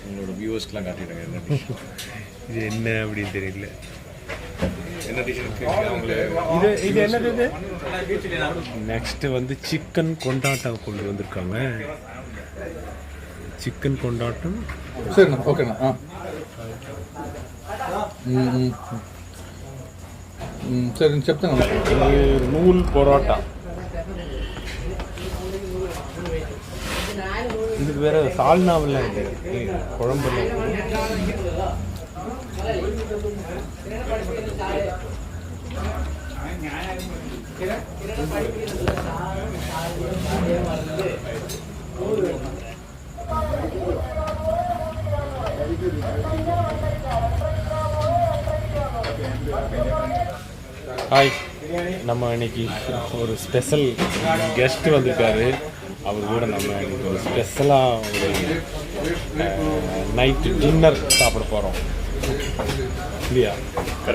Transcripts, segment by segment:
உங்களோட வியூவர்ஸ்க்குலாம் காட்டிடுங்க என்ன டிஷ் இது என்ன அப்படின்னு தெரியல. என்ன டிஷ் இது என்னது இது? நெக்ஸ்ட்டு வந்து சிக்கன் கொண்டாட்டம் கொண்டு வந்திருக்காங்க. சிக்கன் கொண்டாட்டம். சரிண்ணா, ஓகேண்ணா. సరే చెప్తాను. నూల్ పొరోటా. இதுக்கு வேற சால்னாவெல்லாம் இல்லை, குழம்புல. ஹாய், நம்ம இன்னைக்கு ஒரு ஸ்பெஷல் கெஸ்ட் வந்திருக்காரு. அவர் கூட நம்ம இன்னைக்கு ஒரு ஸ்பெஷலாக ஒரு நைட்டு டின்னர் சாப்பிட போகிறோம் இல்லையா?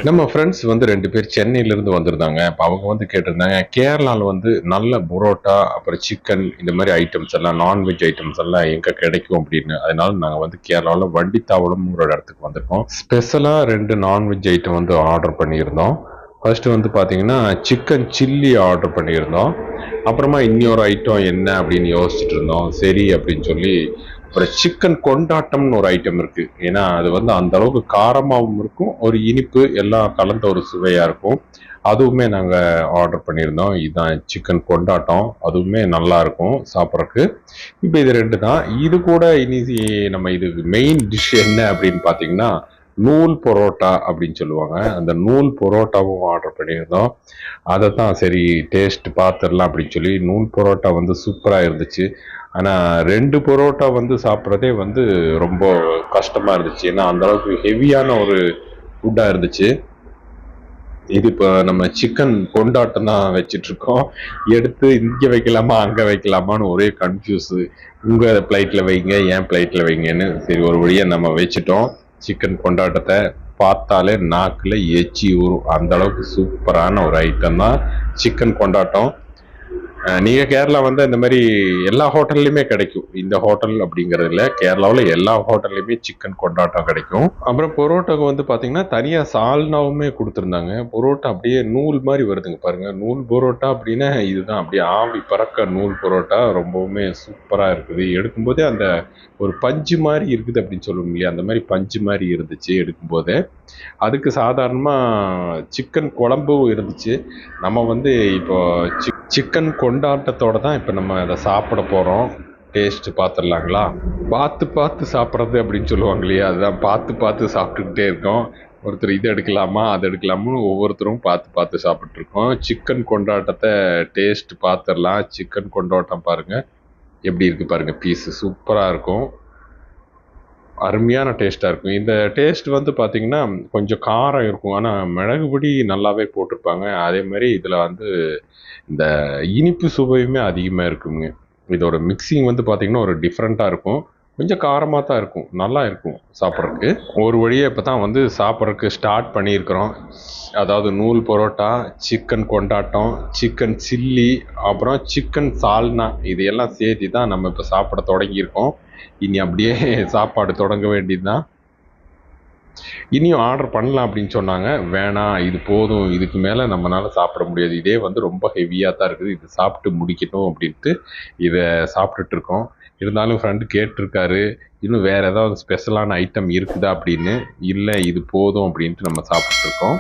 நம்ம ஃப்ரெண்ட்ஸ் வந்து 2 பேர் சென்னையிலேருந்து வந்திருந்தாங்க. இப்போ அவங்க வந்து கேட்டிருந்தாங்க, கேரளாவில் வந்து நல்ல புரோட்டா அப்புறம் சிக்கன் இந்த மாதிரி ஐட்டம்ஸ் எல்லாம், நான்வெஜ் ஐட்டம்ஸ் எல்லாம் எங்கே கிடைக்கும் அப்படின்னு. அதனால நாங்கள் வந்து கேரளாவில் வண்டித்தாவளம் ஒரு இடத்துக்கு வந்திருக்கோம். ஸ்பெஷலாக 2 நான்வெஜ் ஐட்டம் வந்து ஆர்டர் பண்ணியிருந்தோம். ஃபர்ஸ்ட்டு வந்து பார்த்தீங்கன்னா சிக்கன் சில்லி ஆர்டர் பண்ணியிருந்தோம். அப்புறமா இன்னொரு ஐட்டம் என்ன அப்படின்னு யோசிச்சுட்டு இருந்தோம். சரி அப்படின்னு சொல்லி அப்புறம் சிக்கன் கொண்டாட்டம்னு ஒரு ஐட்டம் இருக்குது. ஏன்னா அது வந்து அந்த அளவுக்கு காரமாகவும் இருக்கும், ஒரு இனிப்பு எல்லாம் கலந்த ஒரு சுவையாக இருக்கும். அதுவுமே நாங்கள் ஆர்டர் பண்ணியிருந்தோம். இதுதான் சிக்கன் கொண்டாட்டம். அதுவுமே நல்லா இருக்கும் சாப்பிட்றதுக்கு. இப்போ இது 2 தான். இது கூட இனி நம்ம இதுக்கு மெயின் டிஷ் என்ன அப்படின்னு பார்த்தீங்கன்னா நூல் பரோட்டா அப்படின்னு சொல்லுவாங்க. அந்த நூல் பரோட்டாவும் ஆர்டர் பண்ணியிருந்தோம். அதை தான் சரி டேஸ்ட் பார்த்துடலாம் அப்படின்னு சொல்லி. நூல் பரோட்டா வந்து சூப்பராக இருந்துச்சு. ஆனால் 2 பரோட்டா வந்து சாப்பிட்றதே வந்து ரொம்ப கஷ்டமாக இருந்துச்சு. ஏன்னா அந்தளவுக்கு ஹெவியான ஒரு ஃபுட்டாக இருந்துச்சு. இது இப்போ நம்ம சிக்கன் கொண்டாட்டம் தான் வச்சிட்ருக்கோம். எடுத்து இங்கே வைக்கலாமா அங்கே வைக்கலாமான்னு ஒரே கன்ஃபியூஸு. உங்கள் பிளேட்டில் வைங்க, ஏன் பிளேட்டில் வைங்கன்னு. சரி ஒரு வழியாக நம்ம வச்சுட்டோம். சிக்கன் கொண்டாட்டத்தை பார்த்தாலே நாக்கில் எச்சி ஊறும். அந்த அளவுக்கு சூப்பரான ஒரு ஐட்டம் தான் சிக்கன் கொண்டாட்டம். நீங்கள் கேரளா வந்து இந்த மாதிரி எல்லா ஹோட்டல்லையுமே கிடைக்கும். இந்த ஹோட்டல் அப்படிங்கிறது இல்லை, கேரளாவில் எல்லா ஹோட்டல்லையுமே சிக்கன் கொண்டாட்டம் கிடைக்கும். அப்புறம் பரோட்டாவுக்கு வந்து பார்த்தீங்கன்னா தனியாக சால்னாவுமே கொடுத்துருந்தாங்க. பரோட்டா அப்படியே நூல் மாதிரி வருதுங்க பாருங்கள். நூல் பரோட்டா அப்படின்னா இதுதான், அப்படியே ஆவி பறக்க நூல் பரோட்டா. ரொம்பவுமே சூப்பராக இருக்குது. எடுக்கும்போதே அந்த ஒரு பஞ்சு மாதிரி இருக்குது அப்படின்னு சொல்லுவோம் இல்லையா, அந்த மாதிரி பஞ்சு மாதிரி இருந்துச்சு எடுக்கும்போதே. அதுக்கு சாதாரணமாக சிக்கன் குழம்பும் இருந்துச்சு. நம்ம வந்து இப்போ சிக்கன் கொண்டாட்டத்தோட தான் இப்போ நம்ம அதை சாப்பிட போகிறோம். டேஸ்ட்டு பார்த்துடலாங்களா? பார்த்து சாப்பிட்றது அப்படின்னு சொல்லுவாங்க இல்லையா, அதுதான் பார்த்து சாப்பிட்டுக்கிட்டே இருக்கோம். ஒருத்தர் இது எடுக்கலாமா அது எடுக்கலாமான்னு ஒவ்வொருத்தரும் பார்த்து சாப்பிட்ருக்கோம். சிக்கன் கொண்டாட்டத்தை டேஸ்ட் பார்த்துடலாம். சிக்கன் கொண்டாட்டம் பாருங்கள் எப்படி இருக்குது பாருங்கள். பீஸு சூப்பராக இருக்கும், அருமையான டேஸ்ட்டாக இருக்கும். இந்த டேஸ்ட் வந்து பார்த்திங்கன்னா கொஞ்சம் காரம் இருக்கும், ஆனால் மிளகு பொடி நல்லாவே போட்டிருப்பாங்க. அதே மாதிரி இதில் வந்து இந்த இனிப்பு சுவையுமே அதிகமாக இருக்குங்க. இதோட மிக்சிங் வந்து பார்த்திங்கன்னா ஒரு டிஃப்ரெண்ட்டாக இருக்கும். கொஞ்சம் காரமாக தான் இருக்கும், நல்லா இருக்கும் சாப்பிட்றதுக்கு. ஒரு வழியாக இப்போ தான் வந்து சாப்பிட்றதுக்கு ஸ்டார்ட் பண்ணியிருக்கிறோம். அதாவது நூல் பரோட்டா, சிக்கன் கொண்டாட்டம், சிக்கன் சில்லி, அப்புறம் சிக்கன் சால்னா, இதையெல்லாம் சேர்த்து தான் நம்ம இப்போ சாப்பிட தொடங்கியிருக்கோம். இனி அப்படியே சாப்பாடு தொடங்க வேண்டியது தான். இனியும் ஆர்டர் பண்ணலாம் அப்படின்னு சொன்னாங்க. வேணாம், இது போதும், இதுக்கு மேலே நம்மளால் சாப்பிட முடியாது, இதே வந்து ரொம்ப ஹெவியாக தான் இருக்குது, இது சாப்பிட்டு முடிக்கணும் அப்படின்ட்டு இதை சாப்பிட்டுட்ருக்கோம். இருந்தாலும் ஃப்ரெண்டு கேட்டிருக்காரு, இன்னும் வேறு ஏதாவது ஸ்பெஷலான ஐட்டம் இருக்குதா அப்படின்னு. இல்லை, இது போதும் அப்படின்ட்டு நம்ம சாப்பிட்ருக்கோம்.